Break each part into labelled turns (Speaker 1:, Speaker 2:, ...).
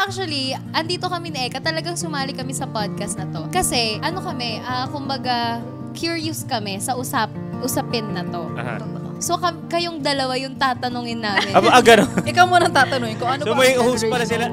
Speaker 1: Actually, andito kami ni Eka. Talagang sumali kami sa podcast na to. Kasi, kumbaga, curious kami sa usapin na to. So, kayong dalawa yung tatanungin namin.
Speaker 2: Gano'n.
Speaker 3: Ikaw muna tatanungin ko ano
Speaker 2: so,
Speaker 3: ba
Speaker 2: may host pala sila.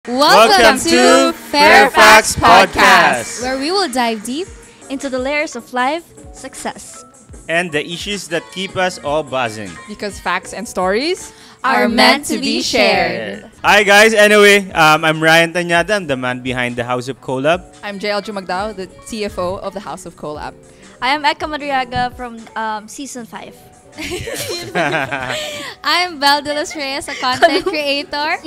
Speaker 1: Welcome to
Speaker 2: Fairfax Podcast,
Speaker 1: where we will dive deep
Speaker 4: into the layers of life, success,
Speaker 2: and the issues that keep us all buzzing.
Speaker 3: Because facts and stories
Speaker 1: are meant to be shared.
Speaker 2: Hi guys, anyway, I'm Ryan Tanyada. I'm the man behind the House of Collab.
Speaker 3: I'm JL Jumagdao, the CFO of the House of Collab.
Speaker 4: I am Eka Madriaga from Season 5.
Speaker 1: I'm Belle De Los Reyes, a content creator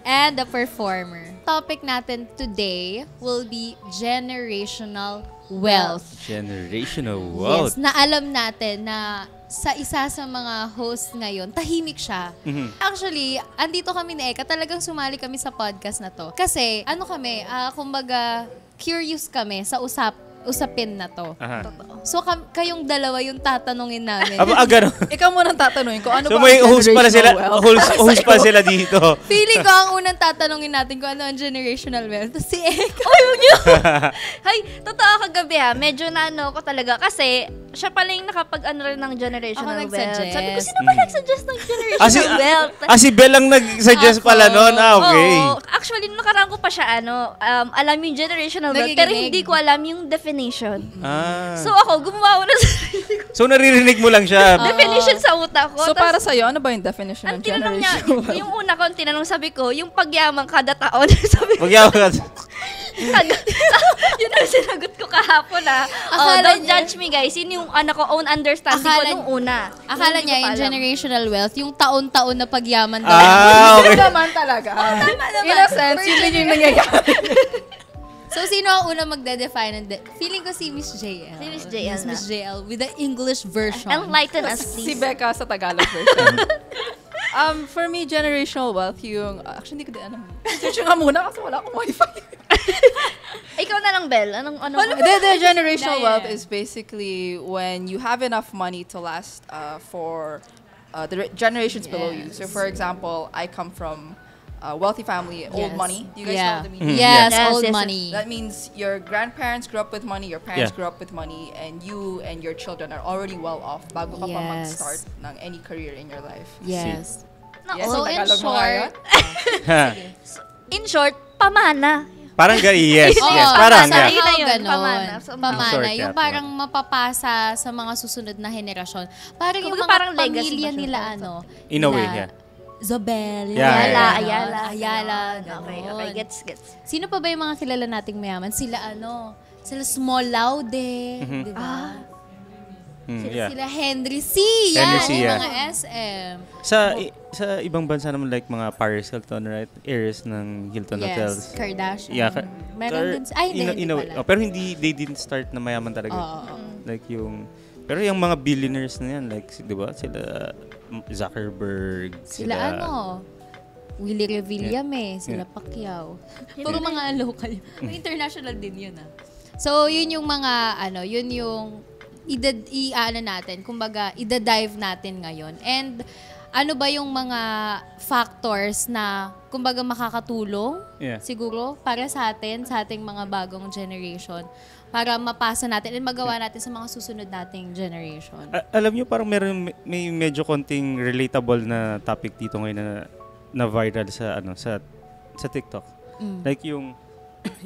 Speaker 1: and a performer. Topic natin today will be generational wealth.
Speaker 2: Generational wealth.
Speaker 1: Yes, na alam natin na sa isa sa mga host ngayon, tahimik siya. Actually, andito kami ni Eka. Talagang sumali kami sa podcast na to. Kasi, kumbaga, curious kami sa usapin na to. So, kayong dalawa yung tatanungin namin.
Speaker 2: Gano'n.
Speaker 3: Ikaw muna tatanungin ko ano
Speaker 2: So,
Speaker 3: ba
Speaker 2: may
Speaker 3: ang
Speaker 2: host pala sila.
Speaker 3: generational wealth?
Speaker 2: Host pala sila dito.
Speaker 1: Feeling ko ang unang tatanungin natin kung ano ang generational wealth. Si Eka.
Speaker 4: Hay, totoo kagabi medyo ko talaga kasi siya pala yung rin ng generational
Speaker 1: Ako
Speaker 4: wealth.
Speaker 1: nagsuggest.
Speaker 4: Sabi ko, sino ba nagsuggest ng generational wealth?
Speaker 2: Si Bel ang nag-suggest pala noon. Okay.
Speaker 4: Oo. Actually, nung nakaraan ko pa siya, alam yung generational wealth, pero
Speaker 1: Nagiginig.
Speaker 4: hindi ko alam yung definition. So
Speaker 2: So,
Speaker 4: ako, gumawa ko na sarili ko.
Speaker 2: naririnig mo lang siya.
Speaker 4: Definition sa utak ko.
Speaker 3: So
Speaker 4: Tas,
Speaker 3: para sa'yo, ano ba yung definition
Speaker 4: ang
Speaker 3: ng
Speaker 4: tinanong niya,
Speaker 3: generational wealth?
Speaker 4: yung una ko, ang tinanong sabi ko, yung pagyaman kada taon. Sabi ko,
Speaker 2: Magyaman ka.
Speaker 4: yun ang sinagot ko kahapon
Speaker 1: Akala
Speaker 4: don't
Speaker 1: niya-
Speaker 4: judge me guys, yun yung own understanding
Speaker 1: Akala-
Speaker 4: ko nung una.
Speaker 1: Akala
Speaker 4: Hindi
Speaker 1: niya
Speaker 4: ko pa
Speaker 1: yung
Speaker 4: alam.
Speaker 1: generational wealth, yung taon-taon na pagyaman daw.
Speaker 2: Okay.
Speaker 3: naman talaga. In a sense, yun din yung nangyayari.
Speaker 1: So, sino ang unang magde-define? Feeling ko si Miss JL.
Speaker 4: Si Miss JL
Speaker 1: Yes,
Speaker 4: na.
Speaker 1: Miss JL with the English version.
Speaker 4: Enlighten us,
Speaker 3: Si
Speaker 4: please.
Speaker 3: Becca sa Tagalog version. For me, generational wealth yung... actually, hindi ko din alam. Search nga muna kasi wala akong wifi.
Speaker 4: Ikaw na lang, Bel. Ano?
Speaker 3: The generational
Speaker 1: Dahil-
Speaker 3: wealth is basically when you have enough money to last for the generations below you. So, for example, I come from a wealthy family, old
Speaker 1: Yes.
Speaker 3: money. Do you guys know
Speaker 1: Yeah.
Speaker 3: what I mean?
Speaker 1: Yes,
Speaker 4: Yes,
Speaker 1: old
Speaker 4: yes, yes.
Speaker 1: money.
Speaker 3: That means your grandparents grew up with money, your parents
Speaker 2: Yeah.
Speaker 3: grew up with money, and you and your children are already well off bago ka pa
Speaker 1: Yes.
Speaker 3: mag-start ng any career in your life.
Speaker 1: Yes.
Speaker 3: Yes,
Speaker 1: So,
Speaker 3: sa
Speaker 1: in
Speaker 3: Tagalog mo nga yun?
Speaker 1: short,
Speaker 4: In short, pamana.
Speaker 2: Parang yes,
Speaker 1: Oo,
Speaker 2: yes. Parang,
Speaker 4: Pamana.
Speaker 2: yeah.
Speaker 4: na yun,
Speaker 1: Ganon.
Speaker 4: pamana.
Speaker 1: Pamana.
Speaker 2: Short,
Speaker 1: Yung
Speaker 2: yeah,
Speaker 1: parang mapapasa sa mga susunod na henerasyon. Parang yung
Speaker 4: Kumbaga
Speaker 1: mga
Speaker 4: parang legacy
Speaker 1: pamilya
Speaker 4: ba siya?
Speaker 1: nila,
Speaker 2: In a way,
Speaker 1: nila
Speaker 2: yeah.
Speaker 1: Zobel,
Speaker 2: Yeah,
Speaker 1: Ayala.
Speaker 4: Okay,
Speaker 1: ganon.
Speaker 4: gets.
Speaker 1: Sino pa ba yung mga kilala nating mayaman? Sila Small Laude, di ba?
Speaker 2: Yeah.
Speaker 1: Sila Henry C. Yan,
Speaker 2: Henry C,
Speaker 1: yung
Speaker 2: yeah.
Speaker 1: mga SM.
Speaker 2: Sa ibang bansa naman like mga Paris Hilton, right? Heirs ng Hilton Hotels.
Speaker 1: Yes, Kardashian.
Speaker 2: Yeah,
Speaker 1: Meron din. Ay, hindi
Speaker 2: in a way.
Speaker 1: pala.
Speaker 2: Pero hindi, they didn't start na mayaman talaga.
Speaker 1: Oo.
Speaker 2: Like yung, pero yung mga billionaires na yan, like, di ba? Sila Zuckerberg.
Speaker 1: Sila Willie Revillame, sila Pacquiao. Puro mga local. May international din yun So, yun yung mga, yun yung natin, kumbaga, ida-dive natin ngayon. And, ano ba yung mga factors na, kumbaga, makakatulong, siguro, para sa ating mga bagong generation, para mapasa natin and magawa natin sa mga susunod nating generation.
Speaker 2: Alam nyo, parang may medyo konting relatable na topic dito ngayon na viral sa TikTok. Like yung,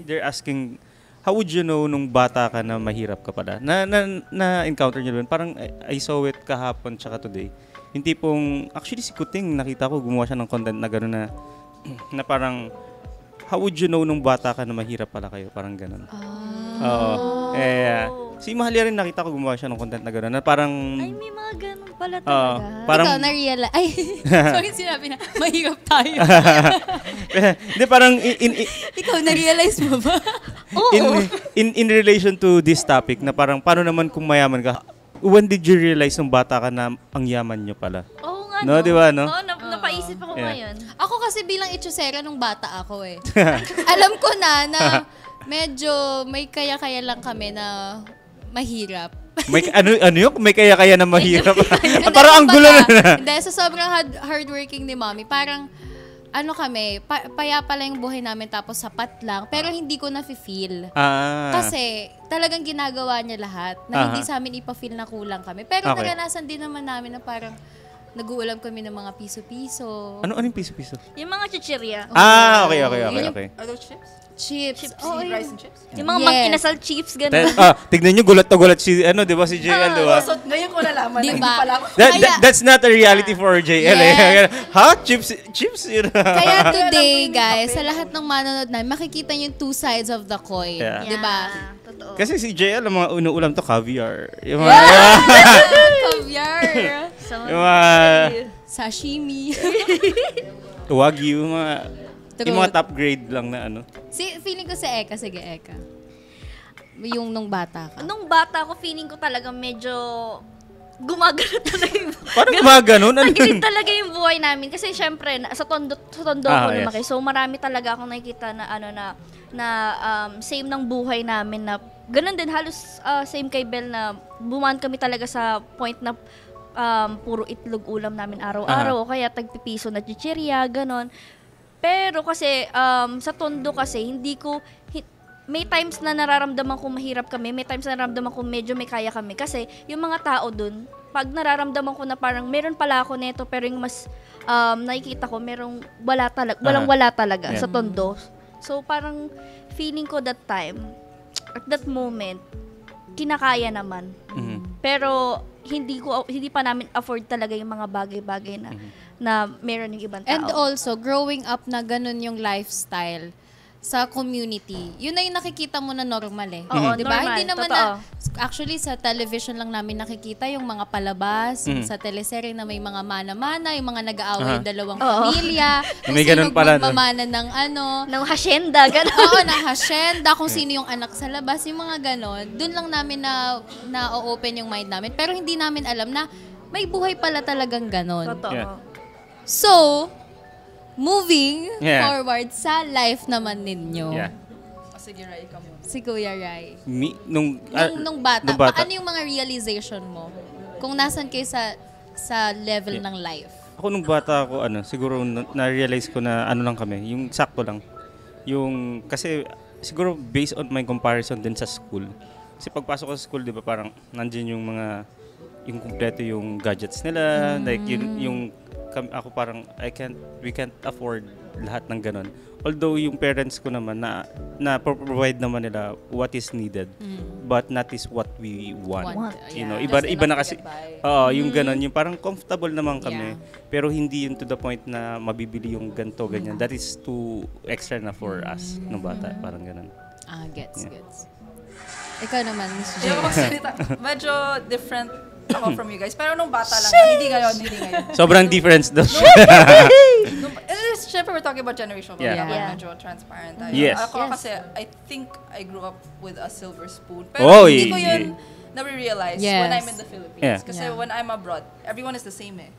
Speaker 2: they're asking, how would you know nung bata ka na mahirap ka pala? Na-encounter nyo doon. Parang I saw it kahapon tsaka today. Yung tipong, actually si Kuting, nakita ko, gumawa siya ng content na gano'n na parang, how would you know nung bata ka na mahirap pala kayo? Parang gano'n. Oo. Si Mahalia rin nakita ko gumawa siya ng content na gano'n. Na parang...
Speaker 4: Ay, may mga ganun pala talaga.
Speaker 2: parang...
Speaker 1: Ikaw, na-realize. Ay, sorry, sinabi na, mahirap tayo.
Speaker 2: Hindi, parang...
Speaker 1: Ikaw, na-realize mo ba?
Speaker 2: in relation to this topic, na parang paano naman kung mayaman ka, when did you realize nung bata ka na ang yaman nyo pala?
Speaker 4: Oo nga,
Speaker 2: No, di ba, no?
Speaker 4: Oo, napaisip ako ngayon.
Speaker 1: Ako kasi bilang itsusera nung bata ako eh. Alam ko na medyo may kaya-kaya lang kami na mahirap.
Speaker 2: May, ano yun? May kaya-kaya na mahirap.
Speaker 1: Hindi,
Speaker 2: Parang ang gulo na.
Speaker 1: Hindi, sa sobrang hardworking ni Mommy, parang ano kami, payapa lang yung buhay namin tapos sapat lang. Pero hindi ko na-feel. Kasi talagang ginagawa niya lahat na hindi sa amin ipa-feel na kulang kami. Pero naranasan din naman namin na parang nag-uulam kami ng mga piso-piso.
Speaker 2: Ano yung piso-piso?
Speaker 4: Yung mga chichirya.
Speaker 2: Okay.
Speaker 3: Are those chips?
Speaker 1: Chips.
Speaker 3: Oh, rice and chips?
Speaker 4: Yung mga mag-inasal chips, gano'n.
Speaker 2: Tignan nyo, gulat si, di ba, si JL, di ba?
Speaker 3: So, ngayon ko nalaman
Speaker 1: Di
Speaker 3: na
Speaker 1: ba?
Speaker 3: hindi pala ako.
Speaker 2: That's not a reality for JL.
Speaker 1: Yes.
Speaker 2: Ha? Chips?
Speaker 1: Kaya today, guys, sa lahat ng manonood namin, makikita niyo yung two sides of the coin.
Speaker 2: Yeah.
Speaker 1: Di ba?
Speaker 4: Totoo.
Speaker 2: Kasi si JL, ang mga ulam to caviar. Yung mga,
Speaker 1: Caviar.
Speaker 2: yung mga
Speaker 1: Sashimi.
Speaker 2: wagyu, yung mga
Speaker 1: True.
Speaker 2: top grade lang na ano.
Speaker 1: Feeling ko si Eka. Sige, Eka. Yung nung bata ka.
Speaker 4: Nung bata ako, feeling ko talaga medyo gumagano talaga yung
Speaker 2: Parang gumaganon.
Speaker 4: Tagilid talaga yung buhay namin. Kasi syempre, sa tondo ako
Speaker 2: yes.
Speaker 4: lumaki. So marami talaga akong nakikita na same ng buhay namin na ganun din halos same kay Bel na bumaan kami talaga sa point na puro itlog ulam namin araw-araw. Kaya tagpipiso na chichirya, ganon. Pero kasi sa tondo kasi may times na nararamdaman ko mahirap kami, may times na nararamdaman ko medyo may kaya kami kasi yung mga tao dun, pag nararamdaman ko na parang meron pala ako neto pero yung mas nakikita ko merong walang-wala talaga sa tondo. So parang feeling ko that time, at that moment, kinakaya naman. Pero hindi pa namin afford talaga yung mga bagay-bagay na meron yung ibang tao.
Speaker 1: And also, growing up na ganun yung lifestyle sa community, yun na yung nakikita mo na normal eh.
Speaker 4: Oo,
Speaker 1: diba?
Speaker 4: normal.
Speaker 1: Hindi naman
Speaker 4: Totoo.
Speaker 1: actually sa television lang namin nakikita yung mga palabas, sa teleserye na may mga mana-mana, yung mga nag-aaway yung dalawang pamilya, kung
Speaker 2: May
Speaker 1: sino
Speaker 2: ganun pala, no?
Speaker 1: magmamana ng ano.
Speaker 4: ng hacienda, gano'n.
Speaker 1: Oo, ng hacienda, kung sino yung anak sa labas, yung mga ganon. Doon lang namin na-open yung mind namin. Pero hindi namin alam na may buhay pala talagang ganon.
Speaker 4: Totoo.
Speaker 2: Yeah.
Speaker 1: So, moving
Speaker 2: Yeah.
Speaker 1: forward sa life naman ninyo.
Speaker 2: Yeah.
Speaker 3: Sige, Rai, ikaw muna.
Speaker 1: Si Kuya Rai.
Speaker 2: Nung
Speaker 1: Nung bata, ano yung mga realization mo? Kung nasan kayo sa level ng life?
Speaker 2: Ako nung bata ako, siguro na-realize ko na lang kami, yung sakto lang. Kasi siguro based on my comparison din sa school. Kasi pagpasok ko sa school, di ba, parang nandiyan yung kumpleto yung gadgets nila, like ako parang we can't afford lahat ng ganon. Although yung parents ko naman na provide naman nila what is needed, but not is what we want. You know, iba na kasi yung ganon, yung parang comfortable naman kami, pero hindi yun to the point na mabibili yung ganto ganyan. That is too extra na for us nung bata, parang ganon.
Speaker 1: Gets. Ikaw naman, Miss J.
Speaker 3: Hindi ako magsalita. Medyo different ako from you guys. Pero nung bata lang, hindi ngayon.
Speaker 2: Sobrang difference daw.
Speaker 3: Siyempre, we're talking about generational.
Speaker 2: Yeah.
Speaker 3: Yeah. Medyo transparent tayo.
Speaker 2: Yes.
Speaker 3: Ako kasi, I think I grew up with a silver spoon. Pero hindi ko yun na-realize when I'm in the Philippines.
Speaker 2: Yeah.
Speaker 3: Kasi when I'm abroad, everyone is the same eh.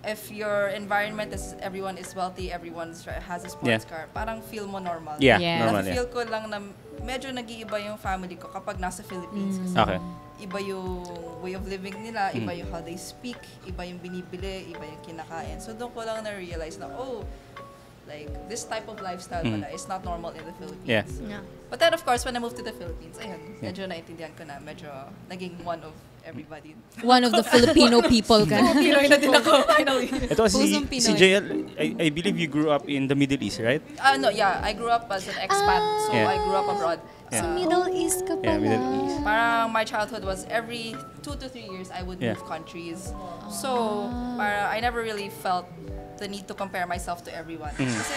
Speaker 3: If your environment is, everyone is wealthy, everyone has a sports car, parang feel mo normal.
Speaker 2: Yeah,
Speaker 1: Yeah.
Speaker 2: normal.
Speaker 3: Feel ko lang na medyo nag-iiba yung family ko kapag nasa Philippines. Kasi
Speaker 2: Okay.
Speaker 3: iba yung way of living nila, iba yung how they speak, iba yung binibili, iba yung kinakain. So doon ko lang na-realize na, like, this type of lifestyle pala is not normal in the Philippines.
Speaker 2: Yeah.
Speaker 3: But then, of course, when I moved to the Philippines, medyo naintindihan ko na, medyo naging one of everybody.
Speaker 1: One of the Filipino people ka.
Speaker 3: Pinoy na din ako, finally.
Speaker 2: Ito kasi
Speaker 1: Pusong
Speaker 2: si
Speaker 1: Pinoy.
Speaker 2: JL, I believe you grew up in the Middle East, right?
Speaker 3: No, yeah, I grew up as an expat, so
Speaker 2: Yeah.
Speaker 3: I grew up abroad.
Speaker 2: Yeah.
Speaker 1: Middle East ka pala.
Speaker 2: Yeah, Middle East.
Speaker 3: Parang my childhood was every 2 to 3 years I would move countries. So, parang I never really felt the need to compare myself to everyone. Kasi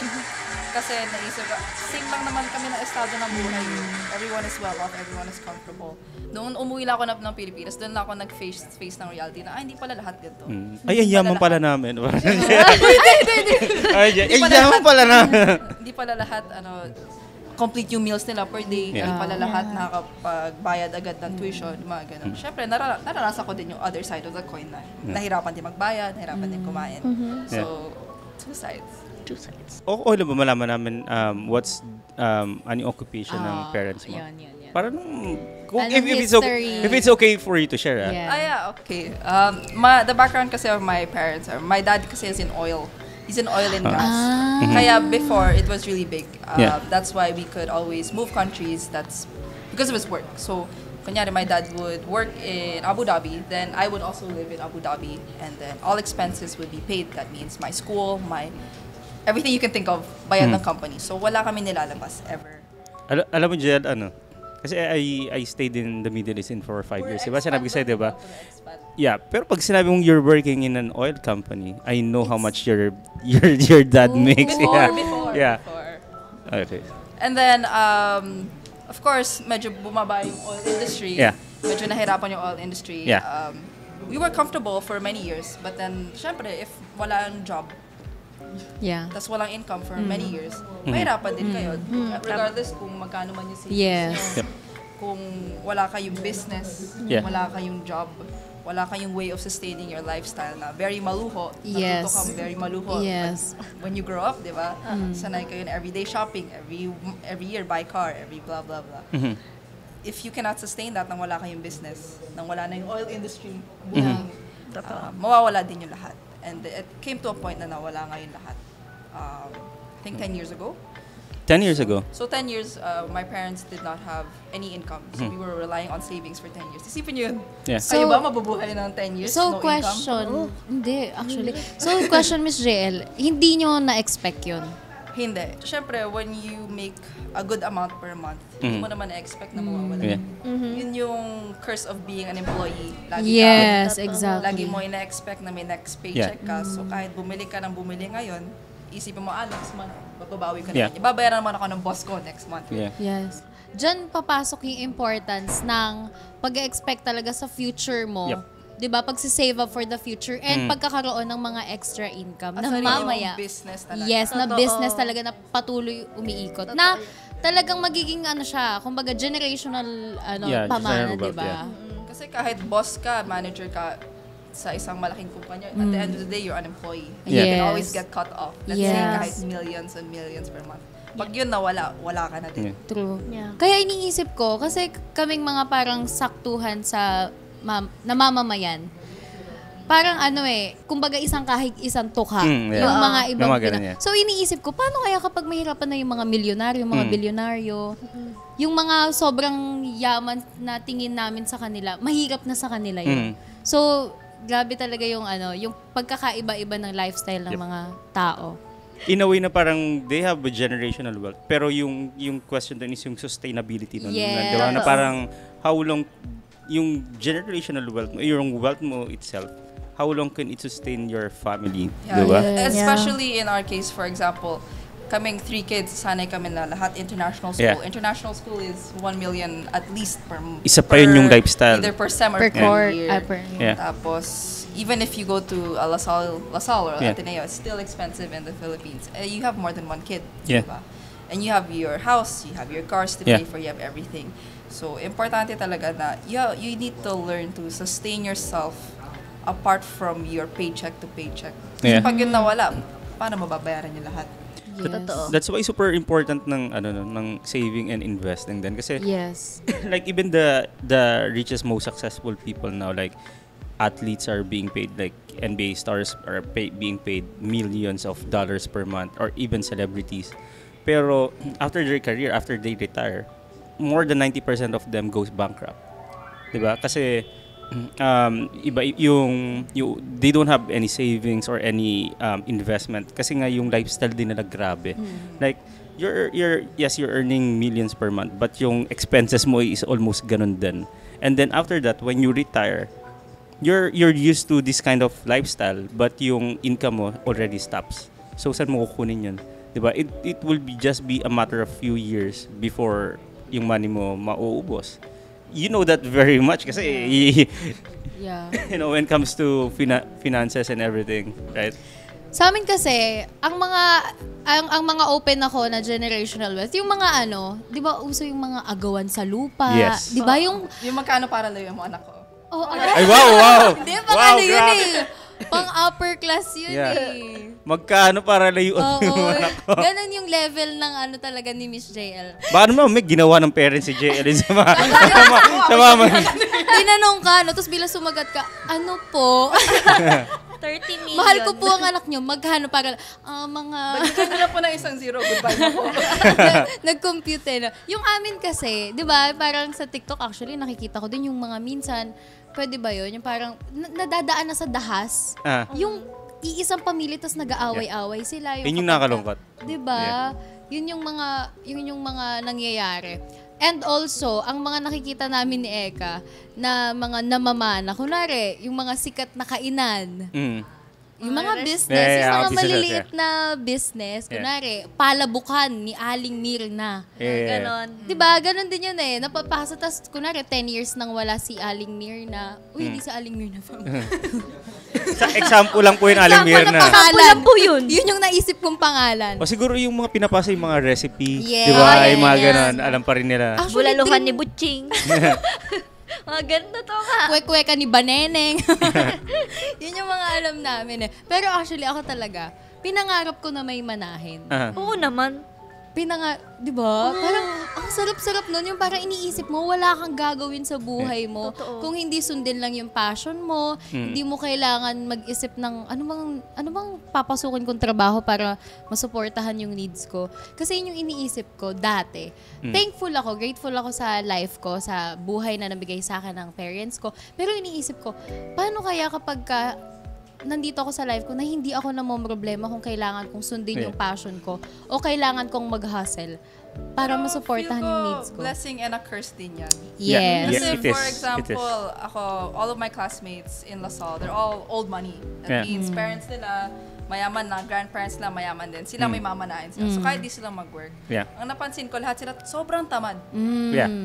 Speaker 3: Kasi naisip ko, same lang naman kami na estado ng buhay. Everyone is well off, everyone is comfortable. Noong umuwi lang ako ng Pilipinas, doon lang ako nag-face ng reality na, hindi pala lahat ganito.
Speaker 2: Ay, ang yaman pala namin. Ay, yaman pala namin.
Speaker 3: Hindi pala lahat, complete yung meals nila per day. Hindi pala lahat nakakapagbayad agad ng tuition, mga ganun. Siyempre, naranasan ko din yung other side of the coin na nahirapan din magbayad, nahirapan din kumain. So, two sides.
Speaker 2: Okay lang ba malaman namin what's ano yung occupation ng parents mo?
Speaker 1: Yan.
Speaker 2: Para kung
Speaker 1: Anong
Speaker 2: if it's okay for you to share.
Speaker 1: Yeah.
Speaker 3: Yeah, okay. The background kasi of my parents my dad kasi is in oil. He's in oil and gas. Kaya before, it was really big. That's why we could always move countries. That's because of his work. So, kunyari, my dad would work in Abu Dhabi, then I would also live in Abu Dhabi, and then all expenses would be paid. That means my school, everything you can think of, bayad ng company. So, wala kami nilalabas ever.
Speaker 2: Alam mo, Jed, kasi I stayed in the Middle East for 5 years. Diba? Sinabi ko sa'yo, diba? Yeah, pero pag sinabi mong you're working in an oil company, I know how much your dad makes.
Speaker 3: Before.
Speaker 2: Okay.
Speaker 3: And then, of course, medyo bumaba yung oil industry.
Speaker 2: Yeah.
Speaker 3: Medyo nahirapan yung oil industry.
Speaker 2: Yeah.
Speaker 3: We were comfortable for many years, but then, syempre, if wala ang job, tas walang income for many years, mahirapan din kayo. Regardless kung magkano man yung savings.
Speaker 1: Yes.
Speaker 2: Yep.
Speaker 3: Kung wala kayong business, wala kayong job, wala kayong way of sustaining your lifestyle na very maluho.
Speaker 1: Yes.
Speaker 3: Natuto kang very maluho.
Speaker 1: Yes.
Speaker 3: When you grow up, di ba? Sanay kayo na everyday shopping, every year buy car, every blah, blah, blah. If you cannot sustain that nang wala kayong business, nang wala na yung oil industry, mawawala din yung lahat. And it came to a point na nawala nga yung lahat. I think 10 years ago.
Speaker 2: 10 years ago?
Speaker 3: So 10 years, my parents did not have any income. So we were relying on savings for 10 years. Isipin nyo yun.
Speaker 2: Yeah.
Speaker 3: Kayo ba mabubuhay ng 10 years,
Speaker 1: So,
Speaker 3: no
Speaker 1: question.
Speaker 3: income?
Speaker 1: Hindi, actually. So, question, Miss JL, hindi nyo na-expect yun?
Speaker 3: Hindi. Siyempre, when you make a good amount per month, hindi mo naman na-expect na mawawala.
Speaker 2: Yeah.
Speaker 3: Yun yung curse of being an employee. Lagi
Speaker 1: Yes,
Speaker 3: lagi
Speaker 1: exactly.
Speaker 3: mo ina-expect na may next paycheck ka. So kahit bumili ka ng bumili ngayon, isipin mo, next month, bababawi ko naman. Babayaran naman ako ng boss ko next month.
Speaker 2: Yeah.
Speaker 1: Yes. Diyan papasok yung importance ng pag-expect talaga sa future mo.
Speaker 2: Yep.
Speaker 1: 'Di ba? Pag-save up for the future and pagkakaroon ng mga extra income na
Speaker 3: Sarili
Speaker 1: mamaya.
Speaker 3: mong business talaga.
Speaker 1: Yes, na
Speaker 4: Totoo.
Speaker 1: business talaga na patuloy umiikot. Na talagang magiging siya, kumbaga generational pamana,
Speaker 2: generational
Speaker 1: 'di
Speaker 2: wealth,
Speaker 1: ba?
Speaker 3: Kasi kahit boss ka, manager ka sa isang malaking kumpanya, at the end of the day, you're an employee. And you can
Speaker 1: Yes.
Speaker 3: always get cut off. Let's say
Speaker 1: Yes.
Speaker 3: kahit millions and millions per month. Pag yun nawala, wala ka na din.
Speaker 1: True.
Speaker 4: Yeah.
Speaker 1: Kaya iniisip ko, kasi kaming mga parang saktuhan sa namamamayan, parang kumbaga isang kahig isang tukha.
Speaker 2: Yeah.
Speaker 1: Yung mga ibang
Speaker 2: Mga ganun, yeah.
Speaker 1: So iniisip ko, paano kaya kapag mahirapan na yung mga milyonaryo, mga bilyonaryo, yung mga sobrang yaman na tingin namin sa kanila, mahirap na sa kanila yun. So, grabe talaga yung yung pagkakaiba-iba ng lifestyle ng mga tao.
Speaker 2: In a way na parang they have a generational wealth. Pero yung question din is yung sustainability nun.
Speaker 1: Yes.
Speaker 2: Diba? Na parang how long yung generational wealth mo, yung wealth mo itself, how long can it sustain your family?
Speaker 3: Yeah.
Speaker 2: Diba?
Speaker 3: Especially in our case, for example, kaming 3 kids, sanay kami na lahat international school.
Speaker 2: Yeah.
Speaker 3: International school is 1 million at least per
Speaker 2: Isa pa yun yung lifestyle.
Speaker 3: Either per sem or
Speaker 1: Per
Speaker 3: per
Speaker 1: court.
Speaker 3: year.
Speaker 2: Yeah.
Speaker 3: Tapos, even if you go to a LaSalle or
Speaker 2: Yeah.
Speaker 3: Ateneo, it's still expensive in the Philippines. You have more than 1 kid.
Speaker 2: Yeah.
Speaker 3: Diba? And you have your house, you have your cars to pay for, you have everything. So, importante talaga na you need to learn to sustain yourself apart from your paycheck to paycheck. Kasi
Speaker 2: Yeah.
Speaker 3: pag yun nawala, paano mababayaran yung lahat?
Speaker 1: Yes.
Speaker 4: Totoo.
Speaker 2: That's why super important ng ng saving and investing din kasi
Speaker 1: Yes.
Speaker 2: like even the richest, most successful people now, like athletes are being paid, like NBA stars are being paid millions of dollars per month, or even celebrities. Pero after their career, after they retire, more than 90% of them goes bankrupt. 'Di ba? Kasi iba yung they don't have any savings or any investment kasi nga yung lifestyle din nila grabe. Like you're earning millions per month, but yung expenses mo is almost ganun din. And then after that, when you retire, you're used to this kind of lifestyle, but yung income mo already stops. So saan mo kukunin yun? 'Di ba? It will just be a matter of few years before yung money mo mauubos. You know that very much kasi
Speaker 1: Yeah.
Speaker 2: when it comes to finances and everything, right?
Speaker 1: Sa amin kasi, ang mga open ako na generational wealth, yung mga 'di ba uso yung mga agawan sa lupa,
Speaker 2: Yes.
Speaker 1: 'di ba yung
Speaker 3: Yung magkano para lang yung anak ko.
Speaker 2: Ay, wow!
Speaker 1: Hindi, pang
Speaker 2: Wow,
Speaker 1: yun
Speaker 2: grabe.
Speaker 1: Pang upper class yun
Speaker 2: Yeah.
Speaker 1: eh.
Speaker 2: Magkano para layuan
Speaker 1: Oo,
Speaker 2: yung anak ko?
Speaker 1: ganun yung level ng talaga ni Miss JL.
Speaker 2: Baka naman may ginawa ng parents si JL sa mama.
Speaker 1: Tinanong ka, tapos bila sumagat ka, ano po?
Speaker 4: 30 million.
Speaker 1: Mahal ko po ang anak nyo, magkano para, mga...
Speaker 3: Bigyan nila po ng isang zero, goodbye na po.
Speaker 1: Nag-compute na. Yung amin kasi, di ba, parang sa TikTok actually, nakikita ko din yung mga minsan, pwede ba yun? Yung parang nadadaan na sa dahas. Yung iisang pamilya, tapos nag-aaway-away sila.
Speaker 2: Yun yung nakakalungkot.
Speaker 1: Di ba? Yun yung mga nangyayari. And also, ang mga nakikita namin ni Eka na mga namamana, kunwari, yung mga sikat na kainan, yung mga business, yung mga maliliit na business, kunwari, palabukan ni Aling Mirna.
Speaker 4: Ganon.
Speaker 1: Diba? Ganon din yun eh. Napapasa, tas kunwari, 10 years nang wala si Aling Mirna. Uy, hindi si Aling Mirna.
Speaker 2: Sa example lang po yung Aling Mirna.
Speaker 1: Pangalan
Speaker 4: po yun.
Speaker 1: Yun yung naisip kong pangalan.
Speaker 2: O siguro yung mga pinapasa yung mga recipe.
Speaker 1: Yes.
Speaker 2: Di ba?
Speaker 1: Yeah,
Speaker 2: Yung mga
Speaker 1: yeah.
Speaker 2: ganon. Alam pa rin nila.
Speaker 1: Actually,
Speaker 4: Bulaluhan
Speaker 1: dream-
Speaker 4: ni Butching. Mga ganito to ka.
Speaker 1: Kwek-kweka ni Baneneng. Yun yung mga alam namin eh. Pero actually, ako talaga, pinangarap ko na may manahin.
Speaker 4: Oo naman.
Speaker 1: Di ba? Parang, ang sarap-sarap nun. Yung parang iniisip mo, wala kang gagawin sa buhay mo.
Speaker 4: Totoo.
Speaker 1: Kung hindi sundin lang yung passion mo, hindi mo kailangan mag-isip ng ano bang papasukin kong trabaho para masuportahan yung needs ko. Kasi yun yung iniisip ko dati. Thankful ako, grateful ako sa life ko, sa buhay na nabigay sa akin ng parents ko. Pero iniisip ko, paano kaya kapag nandito ako sa life ko na hindi ako namomroblema kung kailangan kong sundin yung passion ko o kailangan kong mag-hustle para
Speaker 3: Pero
Speaker 1: masuportahan
Speaker 3: feel ko,
Speaker 1: yung needs ko.
Speaker 3: Blessing and a curse din yan.
Speaker 1: Yes.
Speaker 3: Kasi
Speaker 2: Yeah, it is.
Speaker 3: for
Speaker 2: It
Speaker 3: example, all of my classmates in LaSalle, they're all old money. That means parents nila, mayaman na, grandparents nila, mayaman din. Sila may mamanain sila. So kahit di sila mag-work. Ang napansin ko, lahat sila sobrang tamad.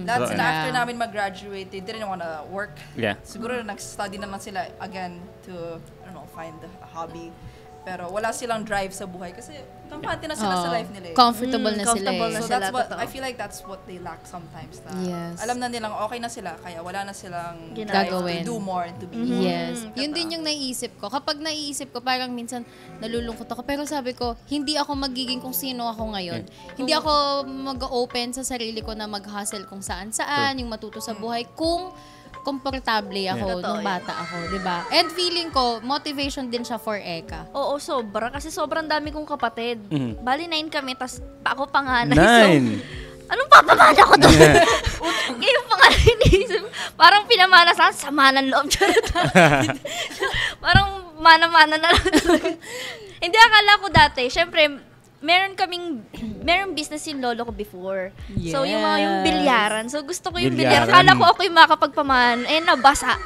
Speaker 3: Lahat sila after namin mag-graduate, they didn't wanna work. Siguro nag-study na lang sila again to, find a hobby. Pero wala silang drive sa buhay kasi kampante na sila sa life nila eh.
Speaker 1: Comfortable na sila
Speaker 4: comfortable
Speaker 1: eh.
Speaker 4: na
Speaker 3: So
Speaker 4: sila,
Speaker 3: that's what,
Speaker 4: totoo.
Speaker 3: I feel like that's what they lack sometimes. Na
Speaker 1: Yes.
Speaker 3: alam na nilang okay na sila, kaya wala na silang drive
Speaker 1: Gagawin.
Speaker 3: to do more and to be more.
Speaker 1: Yes. Yun din yung naiisip ko. Kapag naiisip ko, parang minsan nalulungkot ako. Pero sabi ko, hindi ako magiging kung sino ako ngayon. Hindi ako mag-open sa sarili ko na mag-hustle kung saan-saan, yung matuto sa buhay, kung komportable ako nung bata ako, di ba? And feeling ko, motivation din siya for Eka.
Speaker 4: Oo, sobra. Kasi sobrang dami kong kapatid. Bali 9 kami, tas ako panganay.
Speaker 2: 9.
Speaker 4: So, anong papamana ko doon? Ngayon panganay iniisip. Parang pinamana sa akin, sama ng loob. Parang mana-mana na lang talaga. Hindi, akala ko dati, syempre, meron business yung lolo ko before.
Speaker 1: Yes.
Speaker 4: So, yung bilyaran. So, gusto ko yung bilyaran.
Speaker 2: Bilyaran.
Speaker 4: Akala ko ako yung makakapagpaman. Nabasa.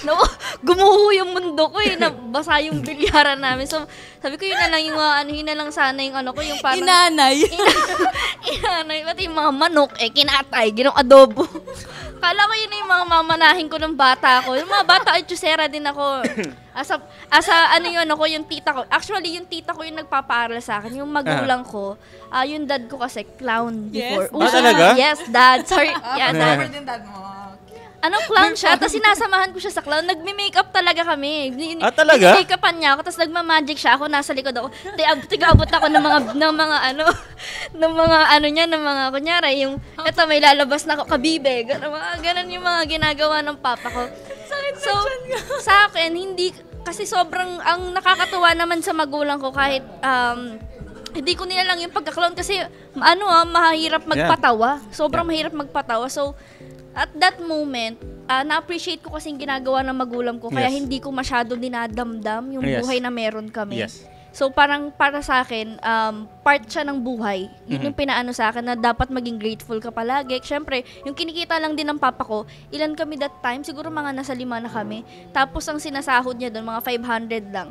Speaker 4: No, gumuho yung mundo ko eh. Nabasa yung bilyaran namin. So, sabi ko yun na lang yung yun na lang sana yung yung parang...
Speaker 1: Inanay.
Speaker 4: Inanay. Pati yung mga manok, kinatay, ginong adobo. Kala ko yun na yung mga mamanahin ko ng bata ko. Yung mga bata, ay tsusera din ako. Yung tita ko. Actually, yung tita ko yung nagpapaaral sa akin. Yung magulang ko, yung dad ko kasi clown before.
Speaker 1: Yes,
Speaker 2: talaga?
Speaker 4: Yes, dad. Sorry. Yeah, dad.
Speaker 3: Cover din dad mo.
Speaker 4: Clown siya. Tapos sinasamahan ko siya sa clown. Nagme-makeup talaga kami.
Speaker 2: Talaga?
Speaker 4: Make-upan niya ako. Tapos nagma-magic siya. Ako nasa likod ako. Tiga-abot ako ng mga kunyari, yung, eto may lalabas na ako, kabibe. Ganun yung mga ginagawa ng papa ko. So, sa akin, hindi, kasi sobrang, ang nakakatuwa naman sa magulang ko kahit, hindi ko nila lang yung pagka-clown kasi, mahirap magpatawa. Sobrang mahirap magpatawa. So, at that moment, na-appreciate ko kasi yung ginagawa ng magulang ko kaya hindi ko masyado dinadamdam yung buhay na meron kami. So parang para sa akin, part siya ng buhay. Yun yung pinaano sa akin na dapat maging grateful ka palagi. Siyempre, yung kinikita lang din ng papa ko, ilan kami that time? Siguro mga nasa 5 na kami. Tapos ang sinasahod niya doon, mga 500 lang.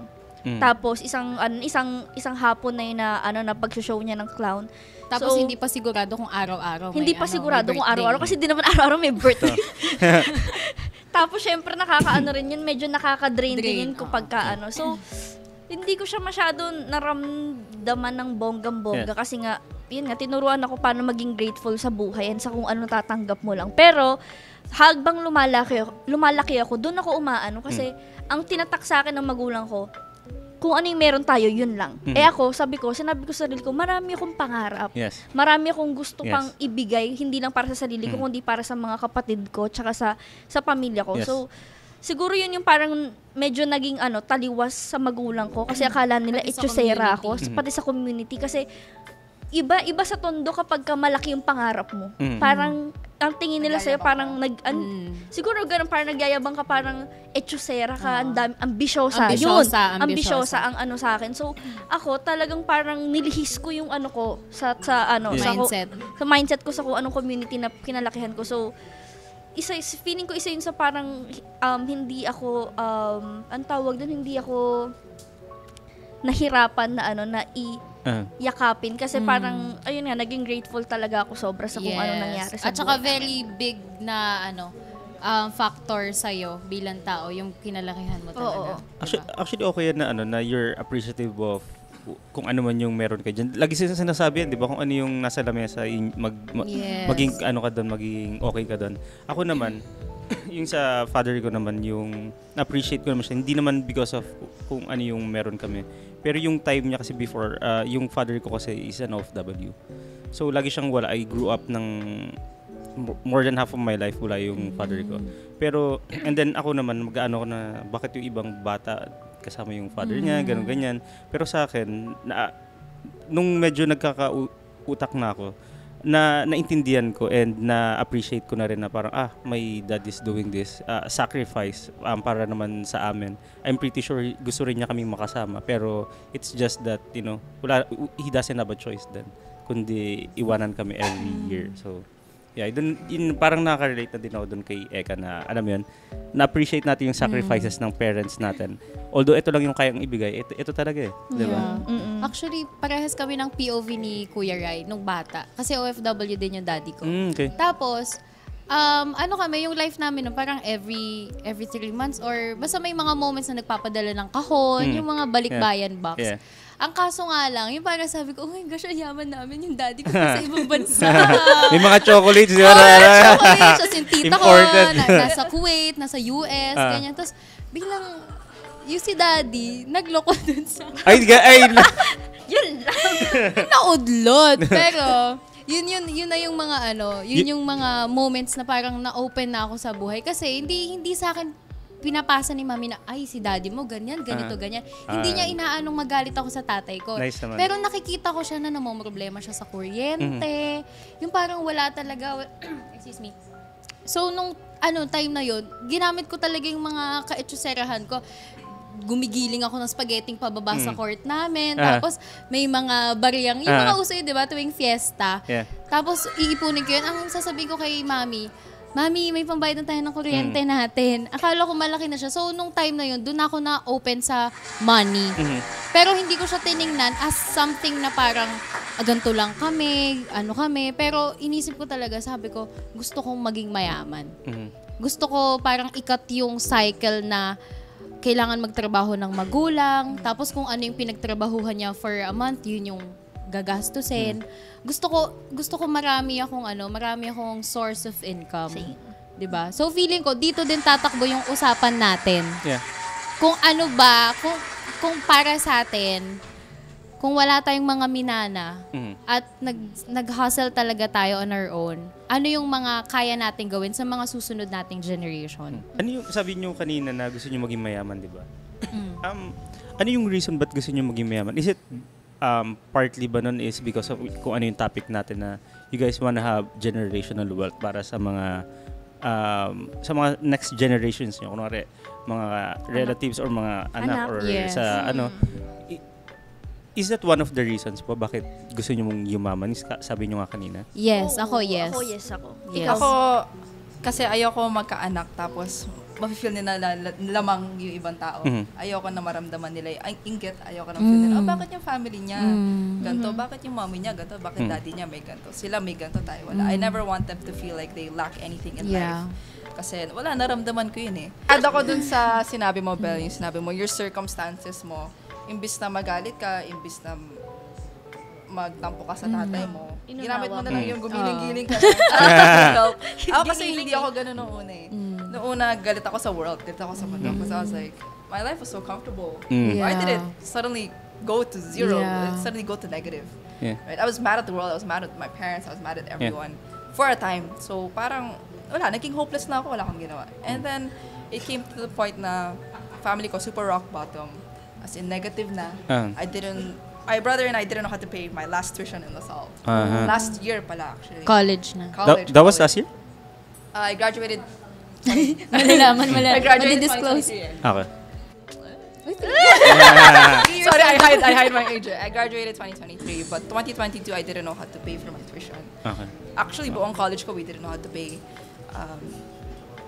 Speaker 4: Tapos isang hapon na yun na pag-show niya ng clown.
Speaker 1: Tapos
Speaker 4: So,
Speaker 1: hindi pa sigurado kung araw-araw
Speaker 4: hindi
Speaker 1: may,
Speaker 4: pa sigurado
Speaker 1: may
Speaker 4: kung
Speaker 1: birthday.
Speaker 4: araw-araw kasi di naman araw-araw may birthday. Tapos syempre nakakaano rin yun, medyo nakaka-drain din yun kapag ano. So, hindi ko siya masyado naramdaman ng bonggang-bongga kasi nga, yun nga, tinuruan ako paano maging grateful sa buhay and sa kung ano tatanggap mo lang. Pero, habang lumalaki ako, doon ako umaano kasi ang tinatak sa akin ng magulang ko, kung ano yung meron tayo, yun lang. Eh ako, sinabi ko sa sarili ko, marami akong pangarap.
Speaker 2: Yes.
Speaker 4: Marami akong gusto
Speaker 2: Yes.
Speaker 4: pang ibigay, hindi lang para sa sarili ko, kundi para sa mga kapatid ko, tsaka sa pamilya ko.
Speaker 2: Yes.
Speaker 4: So, siguro yun yung parang medyo naging taliwas sa magulang ko kasi akala nila
Speaker 1: Pati sa
Speaker 4: itsusera
Speaker 1: community.
Speaker 4: ako, pati sa community. Kasi iba sa tondo kapag ka malaki yung pangarap mo. Parang ang tingin nila sa'yo parang siguro ganun, parang nagyayabang ka, parang etsusera ka, ambisyosa. Ambisyosa ang ano sa akin. So, ako talagang parang nilihis ko yung ano ko sa
Speaker 1: Mindset.
Speaker 4: sa mindset ko sa kung anong community na kinalakihan ko. So, feeling ko isa yun sa parang hindi ako ang tawag doon, hindi ako nahirapan na yakapin kasi parang ayun nga, naging grateful talaga ako sobra sa kung ano nangyari sa
Speaker 1: At saka
Speaker 4: buhay.
Speaker 1: very big na factor sa'yo bilang tao, yung kinalakihan mo talaga.
Speaker 4: Oo.
Speaker 2: Actually okay yan na you're appreciative of kung ano man yung meron ka dyan. Lagi sinasabi yan, di ba? Kung ano yung nasa lamesa,
Speaker 1: Yes.
Speaker 2: maging ano ka doon, maging okay ka doon. Ako naman, yung sa father ko naman, yung na-appreciate ko naman siya. Hindi naman because of kung ano yung meron kami. Pero yung time niya kasi before, yung father ko kasi is an OFW. So, lagi siyang wala. I grew up ng more than half of my life wala yung father ko. Pero, and then ako naman, mag-ano ko na, bakit yung ibang bata kasama yung father niya, ganun-ganyan. Pero sa akin, nung medyo nagkakautak na ako, naintindihan ko and na-appreciate ko na rin na parang, my dad is doing this, sacrifice para naman sa amin. I'm pretty sure gusto rin niya kaming makasama. Pero it's just that, he doesn't have a choice then, kundi iwanan kami every year. So, yeah, parang nakaka-relate na din ako dun kay Eka na, alam mo yun, na-appreciate natin yung sacrifices ng parents natin. Although ito lang yung kayang ibigay, ito talaga di ba?
Speaker 1: Yeah. Actually, parehas kami ng POV ni Kuya Rai nung bata. Kasi OFW din yung daddy ko.
Speaker 2: Okay.
Speaker 1: Tapos, yung life namin, parang every 3 months or basta may mga moments na nagpapadala ng kahon, yung mga balikbayan box.
Speaker 2: Yeah.
Speaker 1: Ang kaso nga lang, yung parang sabi ko, oh my gosh, ang yaman namin yung daddy ko sa ibang bansa.
Speaker 2: May mga chocolates, di ba?
Speaker 1: Chocolates, tapos yung tita ko,
Speaker 2: Imported.
Speaker 1: nasa Kuwait, nasa US, ganyan. Tapos, biglang, yung si daddy, nagloko dun sa...
Speaker 2: Ay,
Speaker 4: Yun lang.
Speaker 1: naudlot. Pero, yun na yung mga yung mga moments na parang na-open na ako sa buhay. Kasi, hindi sa akin pinapasa ni mami na, ay, si daddy mo, ganyan, ganito, ganyan. Hindi niya inaanong magalit ako sa tatay ko.
Speaker 2: Nice naman.
Speaker 1: Pero nakikita ko siya na namomroblema siya sa kuryente. Yung parang wala talaga, excuse me. So, nung time na yun, ginamit ko talaga yung mga kaetsuserahan ko. Gumigiling ako ng spaghetti pababa sa court namin. Tapos, may mga bariyang, yung mga uso yun, di ba, tuwing fiesta.
Speaker 2: Yeah.
Speaker 1: Tapos, iipunin ko yun. Ang sasabihin ko kay mami, Mami, may pambayad na tayo ng kuryente natin. Akala ko malaki na siya. So, nung time na yun, doon ako na-open sa money. Pero hindi ko siya tiningnan as something na parang, ganito lang kami, kami. Pero inisip ko talaga, sabi ko, gusto kong maging mayaman. Gusto ko parang ikat yung cycle na kailangan magtrabaho ng magulang. Tapos kung ano yung pinagtrabahuhan niya for a month, yun yung gagastusin. Gusto ko marami akong source of income. 'Di ba? So feeling ko dito din tatakbo yung usapan natin.
Speaker 2: Yeah.
Speaker 1: Kung ano ba, kung para sa atin, kung wala tayong mga minana at nag-hustle talaga tayo on our own, ano yung mga kaya nating gawin sa mga susunod nating generation?
Speaker 2: Ano yung sabi niyo kanina na gusto niyo maging mayaman, 'di ba? Ano yung reason ba't gusto niyo maging mayaman? Is it partly ba nun is because of kung ano yung topic natin na you guys wanna have generational wealth para sa mga next generations nyo, kunwari mga relatives or mga anak or
Speaker 1: yes.
Speaker 2: sa is that one of the reasons po bakit gusto nyo mong yumaman? Sabi nyo nga kanina.
Speaker 1: Yes, ako yes.
Speaker 4: Ako, yes ako.
Speaker 1: Yes.
Speaker 3: Ako, kasi ayoko magkaanak tapos ma-feel nila lamang yung ibang tao. Ayoko na maramdaman nila yung inggit. Ayoko na feel nila, bakit yung family niya ganito? Bakit yung mommy niya ganito? Bakit daddy niya may ganito? Sila may ganito, tayo wala. I never want them to feel like they lack anything in life. Kasi wala, naramdaman ko yun eh. Add ako dun sa sinabi mo, Belle, yung sinabi mo, your circumstances mo, imbis na magalit ka, imbis na magtampo ka sa tatay mo, ginamit mo na lang yung gumiling-giling ka. Ako kasi hindi ako ganun noong una eh. Noong una, galit ako sa world, galit ako sa mundo. Because I was like, my life was so comfortable. Why did it suddenly go to zero? It suddenly go to negative. Right? I was mad at the world, I was mad at my parents, I was mad at everyone for a time. So parang, wala, naging hopeless na ako, wala akong ginawa. And then, it came to the point na family ko super rock bottom. As in, negative na. My brother and I didn't know how to pay my last tuition in LaSalle. Last year pala, actually.
Speaker 1: College na.
Speaker 2: That was last year?
Speaker 3: I graduated...
Speaker 1: Malalaman,
Speaker 3: I graduated
Speaker 1: disclose.
Speaker 3: 2023.
Speaker 2: Okay.
Speaker 3: Sorry, I hide my age. I graduated 2023, but 2022, I didn't know how to pay for my tuition.
Speaker 2: Okay.
Speaker 3: Actually, buong college ko, we didn't know how to pay.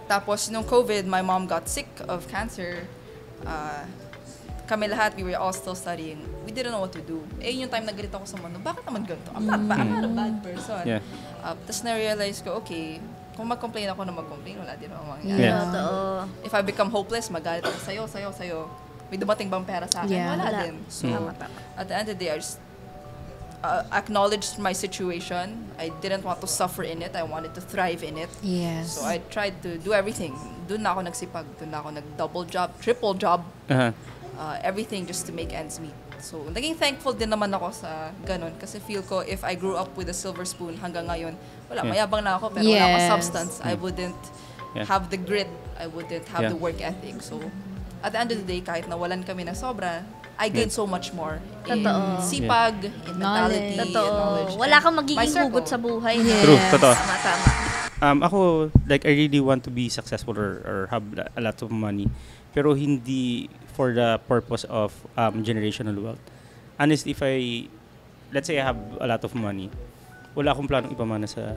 Speaker 3: Tapos, nung COVID, my mom got sick of cancer. Kami lahat, we were all still studying. We didn't know what to do. Yung time na galit ako sa mundo, bakit naman ganito? I'm not a bad person. Tapos na-realize ko, okay, kung mag-complain ako na mag-complain, wala din naman mangyayari. If I become hopeless, magalit ako sa'yo. May dumating bang pera sa akin? Wala din. So, at the end of the day, I just acknowledged my situation. I didn't want to suffer in it. I wanted to thrive in it. So I tried to do everything. Doon na ako nagsipag. Doon na ako nag-double job, triple job. Everything just to make ends meet. So, naging thankful din naman ako sa ganun. Kasi feel ko, if I grew up with a silver spoon hanggang ngayon, wala, mayabang na ako, pero wala akong substance. I wouldn't have the grit. I wouldn't have the work ethic. So, at the end of the day, kahit nawalan kami na sobra, I gained so much more. In sipag, in mentality, in knowledge.
Speaker 4: Wala kang magiging hugot sa buhay.
Speaker 2: True, totoo.
Speaker 4: Tama.
Speaker 2: Ako, like, I really want to be successful or have a lot of money. Pero hindi for the purpose of generational wealth. Honestly, let's say I have a lot of money, wala akong planong ipamana sa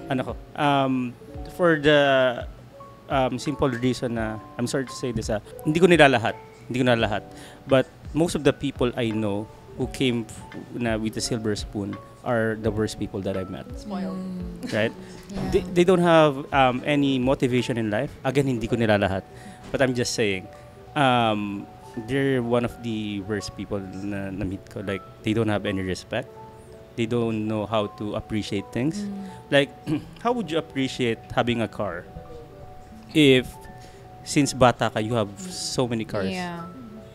Speaker 2: anak ko. For the simple reason na, I'm sorry to say this, hindi ko nila lahat. But most of the people I know who came with a silver spoon are the worst people that I met.
Speaker 3: Spoiled.
Speaker 2: Right? They don't have any motivation in life. Again, hindi ko nila lahat. But I'm just saying, they're one of the worst people na meet ko. Like, they don't have any respect. They don't know how to appreciate things. Like, how would you appreciate having a car if, since bata ka, you have so many cars?